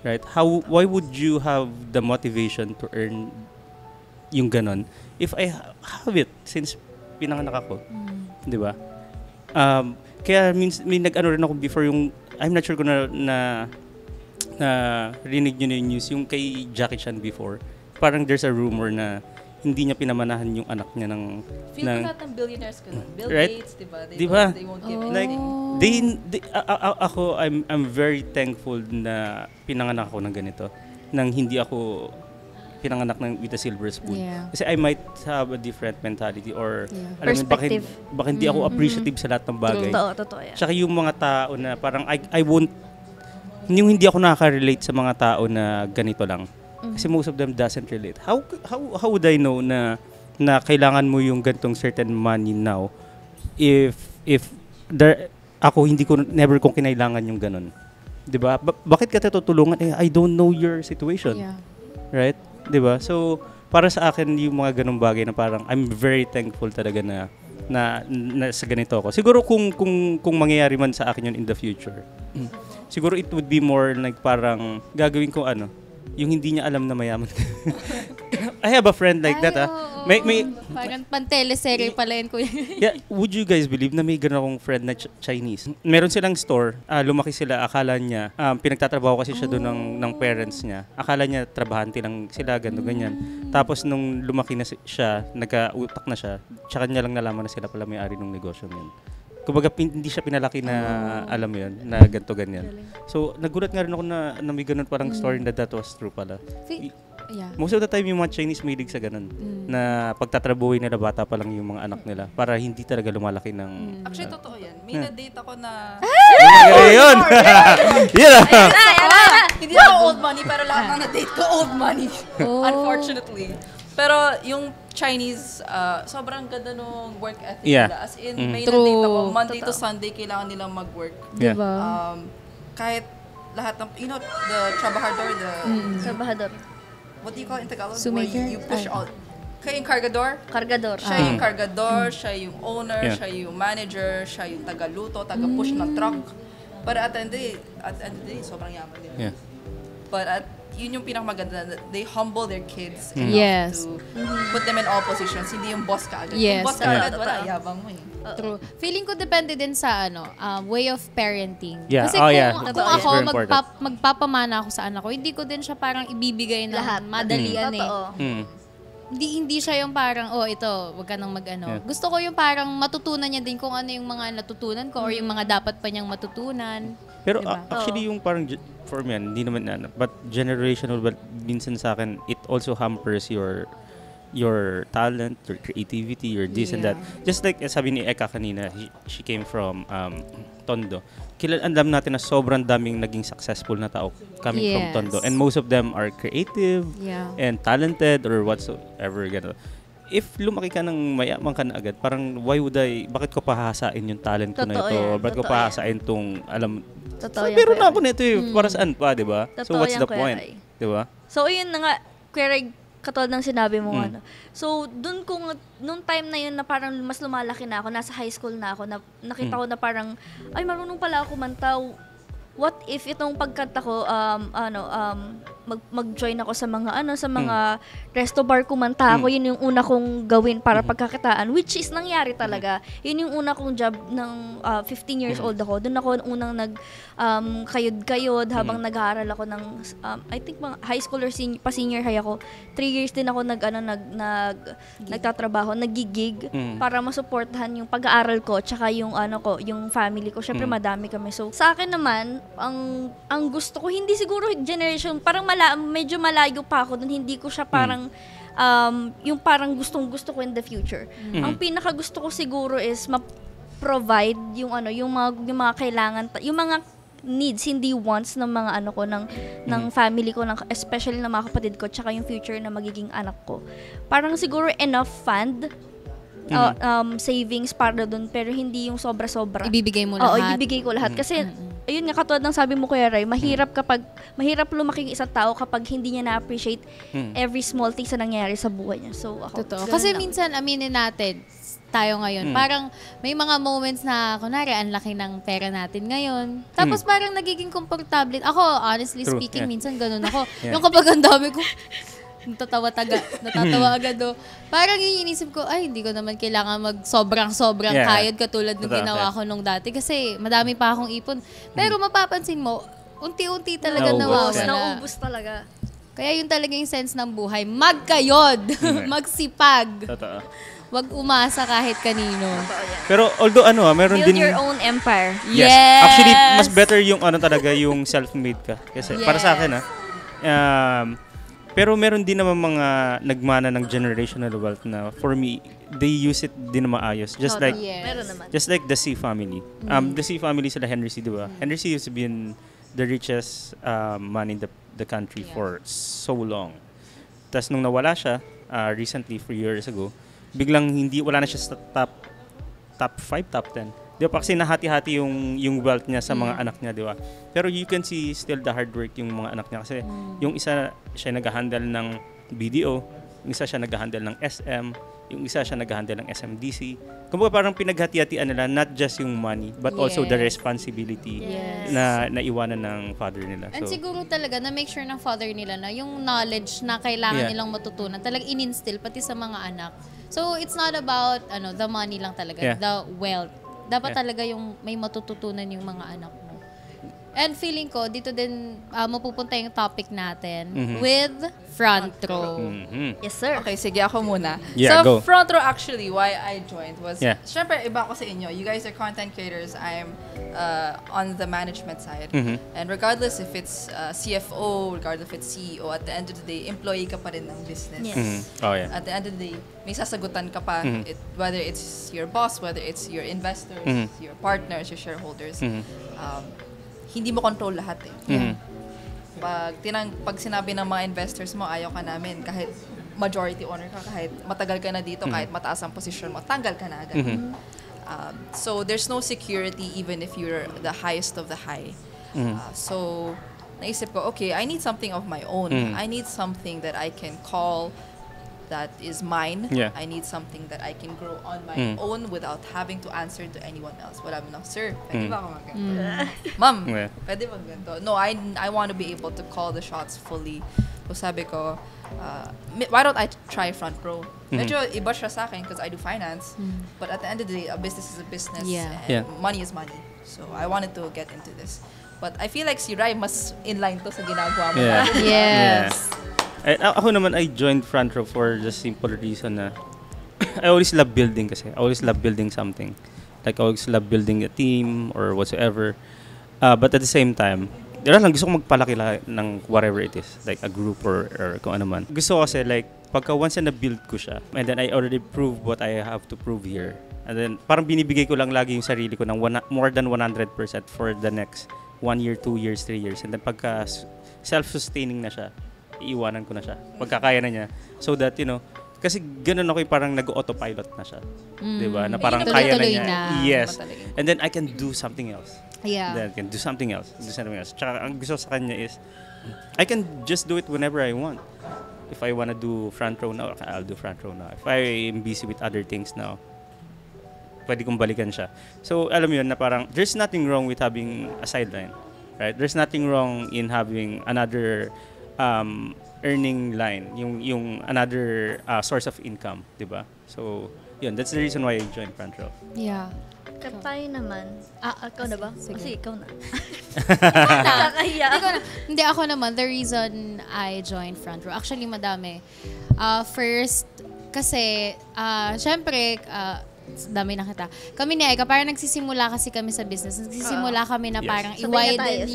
Speaker 2: Right? Why would you have the motivation to earn yung ganon if I have it since pinanganak ako? Di ba? Kaya may nag-ano rin ako before yung, I'm not sure kung na rinig nyo na yung news, yung kay Jackie Chan before. Parang there's a rumor na hindi niya pinamanahan yung anak niya ng...
Speaker 3: Feel ko lahat ng billionaires ko. Bill Gates, diba? They won't give
Speaker 2: Like,
Speaker 3: anything.
Speaker 2: ako, I'm very thankful na pinanganak ako ng ganito. Nang hindi ako pinanganak with a silver spoon. Kasi I might have a different mentality or
Speaker 4: perspective.
Speaker 2: Baka hindi ako appreciative sa lahat ng bagay.
Speaker 4: Totoo yan.
Speaker 2: Tsaka yung mga tao na parang I won't... Yung hindi ako nakaka-relate sa mga tao na ganito lang. Kasi most of them doesn't relate. How would I know na kailangan mo yung gantong certain money now if ako never kong kinailangan yung ganon. 'Di ba? Bakit ka tutulungan? I don't know your situation. Right? 'Di ba? So para sa akin yung mga ganong bagay na parang I'm very thankful talaga na sa ganito ako. Siguro kung mangyayari man sa akin yun in the future. Siguro it would be more like parang gagawin ko yung hindi niya alam na mayaman. I have a friend like that. May
Speaker 1: parang pan-teleserye pala yun, kuya.
Speaker 2: Yeah, would you guys believe na may ganun akong friend na Chinese? Meron silang store, lumaki sila, akala niya, pinagtatrabaho kasi siya doon ng parents niya. Akala niya trabahante lang sila, ganyan. Tapos nung lumaki na siya, nagka-utak na siya, tsaka niya lang nalaman na sila pala may-ari ng negosyo yun. Kumbaga, hindi siya pinalaki na alam mo yun, na ganito, ganyan. So, nagulat nga rin ako na may ganun parang story na that was true pala. most of the time yung mga Chinese mahilig sa ganun. Na pagtatrabuhin nila bata pa lang yung mga anak nila para hindi talaga lumalaki ng...
Speaker 3: Actually, totoo yan. May na-date ako na...
Speaker 2: Yun! Yun!
Speaker 3: Hindi ako old money, pero lahat ng na-date ko old money. Unfortunately. Pero yung Chinese, sobrang ganda nung work ethic nila. As in, may na-date ako. Monday to Sunday, kailangan nilang mag-work.
Speaker 1: Diba?
Speaker 3: Kahit lahat ng, you know, the trabajador,
Speaker 4: Trabahador.
Speaker 3: what do you call it in Tagalog?
Speaker 1: Sumaker?
Speaker 3: Where you push all, kaya yung cargador?
Speaker 4: Kargador.
Speaker 3: Siya yung cargador, siya yung owner, siya yung manager, siya yung taga-luto, taga-push ng truck. But at the end of the day, sobrang yaman nila. But yun yung pinakamaganda, they humble their kids enough to put them in all positions. Hindi yung boss ka agad.
Speaker 1: Yes.
Speaker 3: Yung boss ka agad, wala, yabang mo eh.
Speaker 1: True. Feeling ko depende din sa way of parenting.
Speaker 2: Yeah.
Speaker 1: Kasi kung ako magpapamana ako sa anak ko, hindi ko din siya parang ibibigay ng
Speaker 4: Lahat.
Speaker 1: madalian eh.
Speaker 4: Totoo.
Speaker 1: Hindi siya yung parang, ito, wag ka nang mag-ano. Gusto ko yung parang matutunan niya din kung ano yung mga natutunan ko or yung mga dapat pa niyang matutunan.
Speaker 2: Pero
Speaker 1: Diba?
Speaker 2: actually yung parang for me, hindi naman but generational, but minsan sa akin, it also hampers your talent, your creativity, your this and that. Just like sabi ni Eka kanina, she came from Tondo. Alam natin na sobrang daming naging successful na tao coming from Tondo. And most of them are creative and talented or whatsoever. Gano. If lumaki ka ng mayaman ka na agad, parang bakit ko pahahasain yung talent ko na ito? Bakit ko pahahasain tong, pero na ako nito eh, para saan pa, di ba? So what's the point? Di ba?
Speaker 4: So yun na nga, Kuya Ray, katulad ng sinabi mo So nung time na yun na parang mas lumalaki na ako, nasa high school na ako, nakita ko na parang, ay marunong pala ako kumanta. What if itong pagkanta ko, mag-join ako sa mga resto bar, kumanta ako, yun yung una kong gawin para pagkakitaan, which is nangyari talaga. Yun yung una kong job ng 15 years old ako. Doon ako unang kayod-kayod habang nag-aaral ako ng, I think high school or senior high ako. 3 years din ako nagtatrabaho, nagigig para masuportahan yung pag-aaral ko tsaka yung yung family ko. Syempre madami kami. So sa akin naman, ang gusto ko, hindi siguro generation, parang medyo malayo pa ako dun, hindi ko siya parang yung parang gustong-gusto ko in the future. Ang pinaka gusto ko siguro is ma-provide yung mga kailangan, yung mga needs, hindi wants ng mga ng family ko, especially ng mga kapatid ko, tsaka yung future na magiging anak ko. Parang siguro enough fund, savings para doon, pero hindi yung sobra-sobra.
Speaker 1: Ibibigay mo lahat.
Speaker 4: Oo, ibibigay ko lahat. Kasi, ayun nga, katulad ng sabi mo, Kuya Ray, mahirap lumaki isang tao kapag hindi niya na-appreciate every small thing na nangyayari sa buhay niya. So, ako.
Speaker 1: Totoo. Kasi minsan, aminin natin, tayo ngayon, parang may mga moments na, kunwari, ang laki ng pera natin ngayon. Tapos parang nagiging komportable. Ako, honestly speaking, minsan ganun ako. Yung kapag ang dami ko, natatawa agad do. Parang yung inisip ko, ay, hindi ko naman kailangan sobrang kayod katulad ng ginawa ko nung dati kasi madami pa akong ipon. Pero mapapansin mo, unti-unti talaga nawawala.
Speaker 4: Naubos talaga.
Speaker 1: Kaya yun talaga yung sense ng buhay. Magkayod! Magsipag!
Speaker 2: Totoo.
Speaker 1: Wag umasa kahit kanino.
Speaker 2: Pero although meron
Speaker 4: Build
Speaker 2: din
Speaker 4: your own empire.
Speaker 2: Yes. Actually, mas better yung talaga yung self-made ka. Kasi para sa akin pero meron din naman mga nagmana ng generational wealth na for me, they use it din na maayos. Just like the C family. The C family sila Henry C, di ba? Henry C has been the richest man in the country for so long. Tapos nung nawala siya, recently, 4 years ago, biglang wala na siya sa top 5, top 10. Di ba? Kasi nahati-hati yung wealth niya sa mga anak niya, di ba? Pero you can see still the hard work yung mga anak niya. Kasi yung isa, siya nag-handle ng BDO, yung isa siya nag-handle ng SM, yung isa siya nag-handle ng SMDC. Kumbaga parang pinaghati-hatian nila, not just yung money, but also the responsibility na naiwanan ng father nila.
Speaker 1: And siguro talaga na make sure ng father nila na yung knowledge na kailangan nilang matutunan, talagang in-instill pati sa mga anak. So it's not about the money lang talaga, the wealth. Dapat talaga yung may matututunan yung mga anak mo. And feeling ko, dito din mapupunta yung topic natin with front row.
Speaker 4: Yes, sir.
Speaker 3: Okay, sige, ako muna.
Speaker 2: Yeah,
Speaker 3: so,
Speaker 2: go.
Speaker 3: front row actually, why I joined was,
Speaker 2: Yeah.
Speaker 3: syempre, iba ako sa inyo. You guys are content creators. I'm on the management side. And regardless if it's CFO, regardless if it's CEO, at the end of the day, employee ka pa rin ng business.
Speaker 4: Yes.
Speaker 2: Oh, yeah.
Speaker 3: At the end of the day, may sasagutan ka pa, whether it's your boss, whether it's your investors, your partners, your shareholders. Hindi mo control lahat eh. Pag sinabi ng mga investors mo, ayaw ka namin, kahit majority owner ka, kahit matagal ka na dito, kahit mataas ang position mo, tanggal ka na agad. So there's no security even if you're the highest of the high. So naisip ko, okay, I need something of my own. I need something that I can call that is mine.
Speaker 2: Yeah.
Speaker 3: I need something that I can grow on my own without having to answer to anyone else. Wala mo na, sir, pwede ba ako magganto? Ma'am,
Speaker 2: Yeah.
Speaker 3: pwede ba ganto? No, I want to be able to call the shots fully. So sabi ko, why don't I try front row? Medyo iba siya sa akin because I do finance. But at the end of the day, a business is a business.
Speaker 1: Yeah.
Speaker 3: And
Speaker 2: Yeah.
Speaker 3: money is money. So I wanted to get into this. But I feel like si Rai mas inline to sa ginagawa mo.
Speaker 2: Yeah.
Speaker 1: Yes.
Speaker 2: Ako naman, I joined front row for the simple reason na I always love building kasi. I always love building something. Like, I always love building a team or whatsoever. But at the same time, lang gusto ko magpalaki ng whatever it is. Like a group or kung ano man. Gusto ko kasi like, pagka once na build ko siya, and then I already proved what I have to prove here. And then, parang binibigay ko lang lagi yung sarili ko ng more than 100% for the next 1 year, 2 years, 3 years. And then pagka self-sustaining na siya, iiwanan ko na siya. Pagkakaya na niya. So that, kasi ganun ako parang nag-autopilot na siya. Diba? Na parang kaya na
Speaker 1: tuloy-tuloy
Speaker 2: niya.
Speaker 1: na.
Speaker 2: Yes. And then I can do something else.
Speaker 1: Yeah.
Speaker 2: Then I can do something else. Tsaka ang gusto sa kanya is, I can just do it whenever I want. If I wanna do front row now, I'll do front row now. If I'm busy with other things now, pwede kong balikan siya. So, alam mo yun na parang, there's nothing wrong with having a sideline. Right? There's nothing wrong in having another earning line, yung another source of income, 'di ba? So, yun, that's the reason why I joined front row.
Speaker 1: Yeah.
Speaker 4: Tayo naman. Ikaw na ba?
Speaker 1: Sige.
Speaker 4: Sige, ikaw na.
Speaker 1: Hindi, ako naman, the reason I joined front row, actually madami. First, kasi, syempre, dami na kita. Kami ni Aika, parang nagsisimula kasi kami sa business. Nagsisimula kami na parang i-widen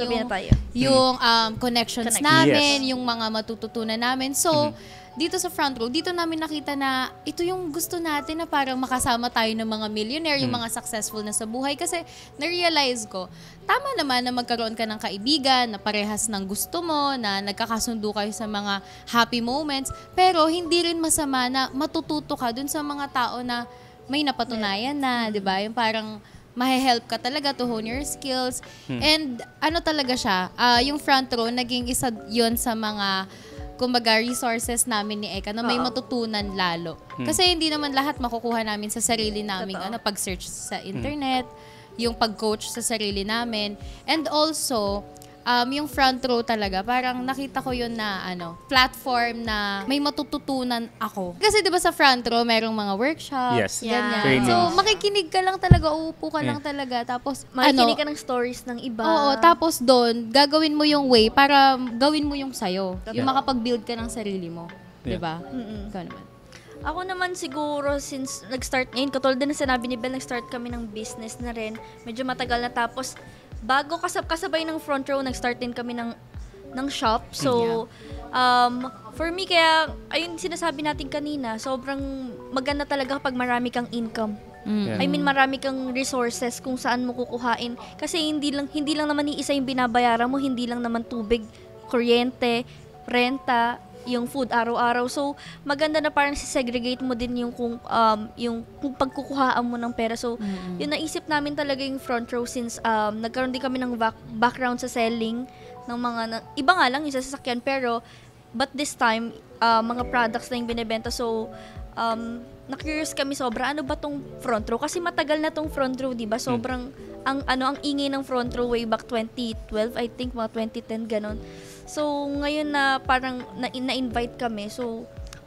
Speaker 1: yung connections namin, yung mga matututunan namin. So, dito sa front row, dito namin nakita na ito yung gusto natin na parang makasama tayo ng mga millionaire, yung mga successful na sa buhay. Kasi na-realize ko, tama naman na magkaroon ka ng kaibigan na parehas ng gusto mo, na nagkakasundo kayo sa mga happy moments, pero hindi rin masama na matututo ka dun sa mga tao na may napatunayan na, 'di ba? Yung parang mahe-help ka talaga to hone your skills. And ano talaga siya, yung front row naging isa 'yon sa mga kumbaga resources namin ni Eka na may matutunan lalo. Kasi hindi naman lahat makukuha namin sa sarili naming pag-search sa internet, yung pag-coach sa sarili namin. And also, yung front row talaga, parang nakita ko yun na platform na may matututunan ako. Kasi 'di ba sa front row merong mga workshops, ganyan.
Speaker 2: Trainings.
Speaker 1: So makikinig ka lang talaga, uupo ka lang talaga, tapos
Speaker 4: makikinig ka ng stories ng iba.
Speaker 1: Oo, tapos doon gagawin mo yung way para gawin mo yung sayo. Yung makapag-build ka ng sarili mo, 'di ba? Ikaw naman.
Speaker 4: Ako naman siguro, since nag-start ngayon, katulad din na sinabi ni Bel, nag-start kami ng business na rin. Medyo matagal na, tapos bago kasabay ng front row, nag-start din kami ng shop. So, for me, kaya, ayun sinasabi natin kanina, sobrang maganda talaga kapag marami kang income. I mean, marami kang resources kung saan mo kukuhain. Kasi hindi lang naman iisa yung binabayaran mo, hindi lang naman tubig, kuryente, renta, yung food araw-araw. So, maganda na parang segregate mo din yung kung pagkukuhaan mo ng pera. So, yun naisip namin talaga yung front row since nagkaroon din kami ng background sa selling ng mga, iba nga lang yung sasakyan, pero but this time, mga products na yung binibenta. So, na-curious kami sobra, ano ba tong front row? Kasi matagal na tong front row, di ba? Sobrang, ang ingay ng front row way back 2012, I think, mga 2010, ganon. So, ngayon na parang na-invite kami. So,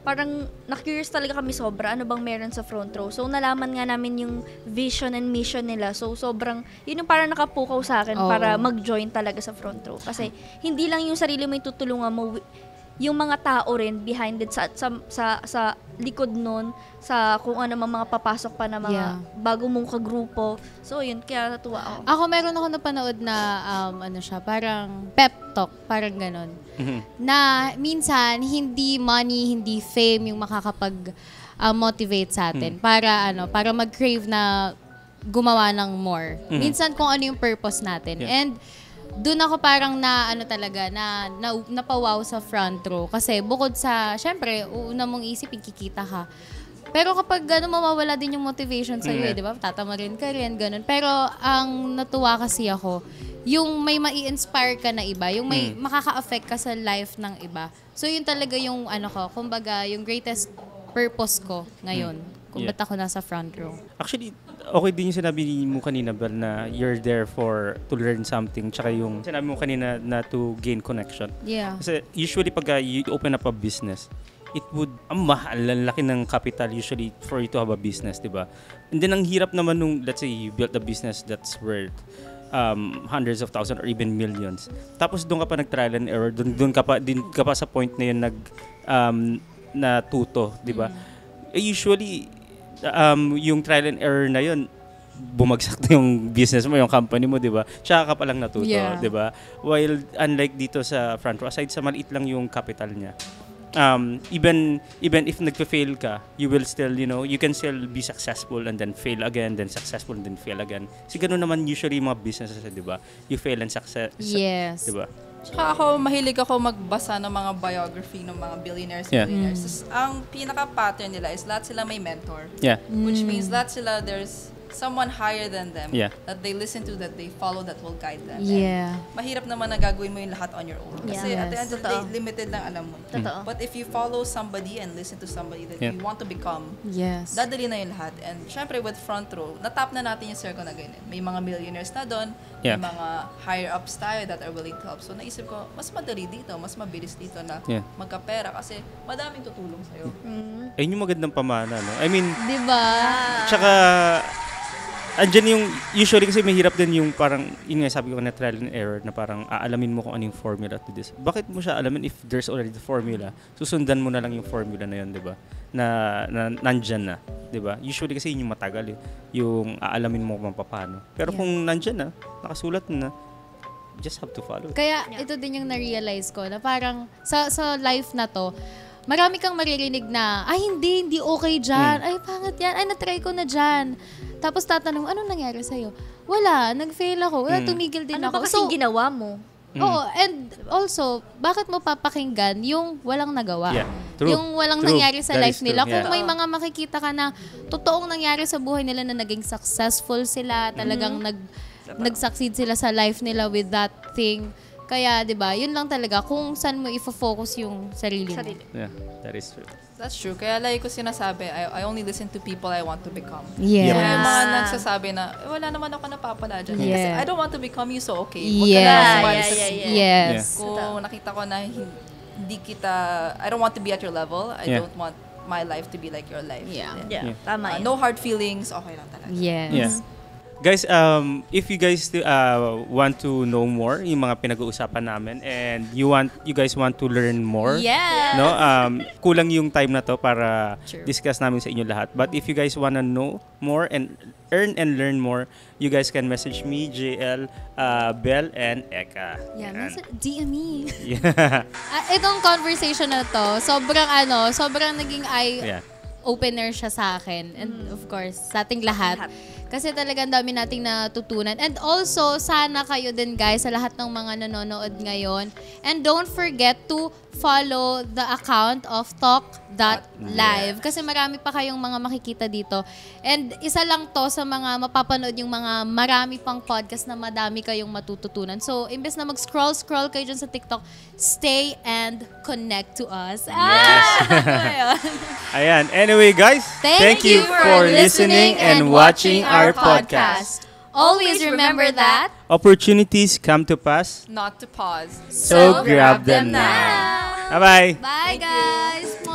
Speaker 4: parang na-curious talaga kami sobra ano bang meron sa front row. So nalaman nga namin yung vision and mission nila. So sobrang, yun yung parang nakapukaw sa akin para mag-join talaga sa front row. Kasi hindi lang yung sarili mo yung tutulungan mo, yung mga tao rin behind it sa likod nun, sa kung ano mga papasok pa na mga bago mong kagrupo. So yun, kaya natuwa ako.
Speaker 1: Ako meron ako napanood na parang pep talk, parang ganon. Na minsan hindi money, hindi fame yung makakapag motivate sa atin para mag-crave na gumawa ng more. Minsan kung ano yung purpose natin. And doon ako parang napawaw sa front row. Kasi bukod sa, syempre, una mong isipin, kikita ka. Pero kapag mawawala din yung motivation sa'yo, di ba? Tatamarin ka rin, ganun. Pero ang natuwa kasi ako, yung may mai-inspire ka na iba, yung may makaka-affect ka sa life ng iba. So yun talaga yung kumbaga, yung greatest purpose ko ngayon. Kung ba't ako nasa front row.
Speaker 2: Actually, okay din yung sinabi mo kanina, Bel, na you're there to learn something. Tsaka yung sinabi mo kanina na to gain connection.
Speaker 1: Yeah.
Speaker 2: Kasi usually pag you open up a business, it would, mahal, ang laki ng capital usually for you to have a business, di ba? And then ang hirap naman nung, let's say, you built a business that's worth hundreds of thousands or even millions. Tapos doon ka pa nag-trial and error, doon ka pa sa point na yun natuto, di ba? Usually, yung trial and error na yun, bumagsak na yung business mo, yung company mo, di ba? Tsaka ka palang natuto, di ba? While unlike dito sa front row, aside sa maliit lang yung capital niya, even if nagpa-fail ka, you will still, you can still be successful and then fail again, then successful and then fail again. Kasi gano'n naman usually mga businesses, di ba? You fail and success.
Speaker 1: Yes.
Speaker 2: Di ba?
Speaker 3: Tsaka mahilig ako magbasa ng mga biography ng mga billionaires and billionaires. Ang pinaka-pattern nila is lahat sila may mentor.
Speaker 2: Yeah.
Speaker 3: Which means lahat sila, there's someone higher than them that they listen to, that they follow, that will guide them.
Speaker 1: Yeah.
Speaker 3: And mahirap naman na gagawin mo yung lahat on your own. Kasi at the end of the day, limited lang alam mo. But if you follow somebody and listen to somebody that you want to become, dadali na yung lahat. And syempre with front row, natap na natin yung circle na ganyan. May mga millionaires na doon, may mga higher ups tayo that are willing to help. So naisip ko, mas madali dito, mas mabilis dito na magkapera kasi madaming tutulong sa'yo.
Speaker 2: Ayun yung magandang pamana, no? I mean,
Speaker 1: diba?
Speaker 2: Tsaka, andyan yung, usually kasi mahirap din yung parang, yun nga sabi ko na trial and error, na parang aalamin mo kung ano yung formula to this. Bakit mo siya alamin if there's already the formula? Susundan mo na lang yung formula na yun, di ba? Na nandyan na, di ba? Usually kasi yun yung matagal, yung aalamin mo kung paano. Pero kung nandyan na, nakasulat na, just have to follow.
Speaker 1: Kaya ito din yung na-realize ko na parang sa life na to, marami kang maririnig na, ay hindi okay dyan, ay pangit yan, ay natry ko na dyan. Tapos tatanong, anong nangyari sa'yo? Wala, nag-fail ako, wala, tumigil din
Speaker 4: ano
Speaker 1: ako.
Speaker 4: Ano ba kasing ginawa mo?
Speaker 1: Oo, and also, bakit mo papakinggan yung walang nagawa?
Speaker 2: Yeah, true.
Speaker 1: Yung walang
Speaker 2: True.
Speaker 1: nangyari sa
Speaker 2: That
Speaker 1: life
Speaker 2: is true.
Speaker 1: nila. Kung
Speaker 2: Yeah.
Speaker 1: may mga makikita ka na totoong nangyari sa buhay nila na naging successful sila, talagang nag-succeed sila sa life nila with that thing. Kaya, di ba, yun lang talaga kung saan mo ifo-focus yung sarili mo.
Speaker 2: Yeah, that is true.
Speaker 3: That's true. Kaya like ko sinasabi, I only listen to people I want to become.
Speaker 1: Yes.
Speaker 3: So, yung mga nagsasabi na, wala naman ako napapala dyan.
Speaker 1: Yeah.
Speaker 3: Kasi I don't want to become you, so okay. Huwag ka
Speaker 1: Yes.
Speaker 3: na sumali sa
Speaker 1: Yes.
Speaker 3: Kung nakita ko na hindi kita, I don't want to be at your level. I don't want my life to be like your life.
Speaker 1: Yeah.
Speaker 3: Then,
Speaker 4: Tama yan.
Speaker 3: no hard feelings, okay lang talaga.
Speaker 1: Yes.
Speaker 2: Yeah. Guys, if you guys want to know more yung mga pinag-uusapan namin and you guys want to learn more, no? Kulang yung time na to para discuss namin sa inyo lahat. But if you guys wanna know more and earn and learn more, you guys can message me, JL, Bel, and Eka.
Speaker 1: Yeah, DM me.
Speaker 2: Yeah.
Speaker 1: Itong conversation na to, sobrang naging eye-opener siya sa akin. And of course, sa ating lahat. Kasi talagang dami nating natutunan. And also, sana kayo din guys, sa lahat ng mga nanonood ngayon. And don't forget to follow the account of Talk.live. Kasi marami pa kayong mga makikita dito. And isa lang to sa mga mapapanood yung mga marami pang podcast na madami kayong matututunan. So, imbes na mag-scroll kayo dyan sa TikTok, stay and connect to us.
Speaker 2: Yes. Ayan. Anyway, guys, thank you for listening and watching our podcast.
Speaker 1: Always remember that
Speaker 2: Opportunities come to pass,
Speaker 3: Not to pause.
Speaker 2: so grab them now. Bye-bye.
Speaker 1: Bye, guys.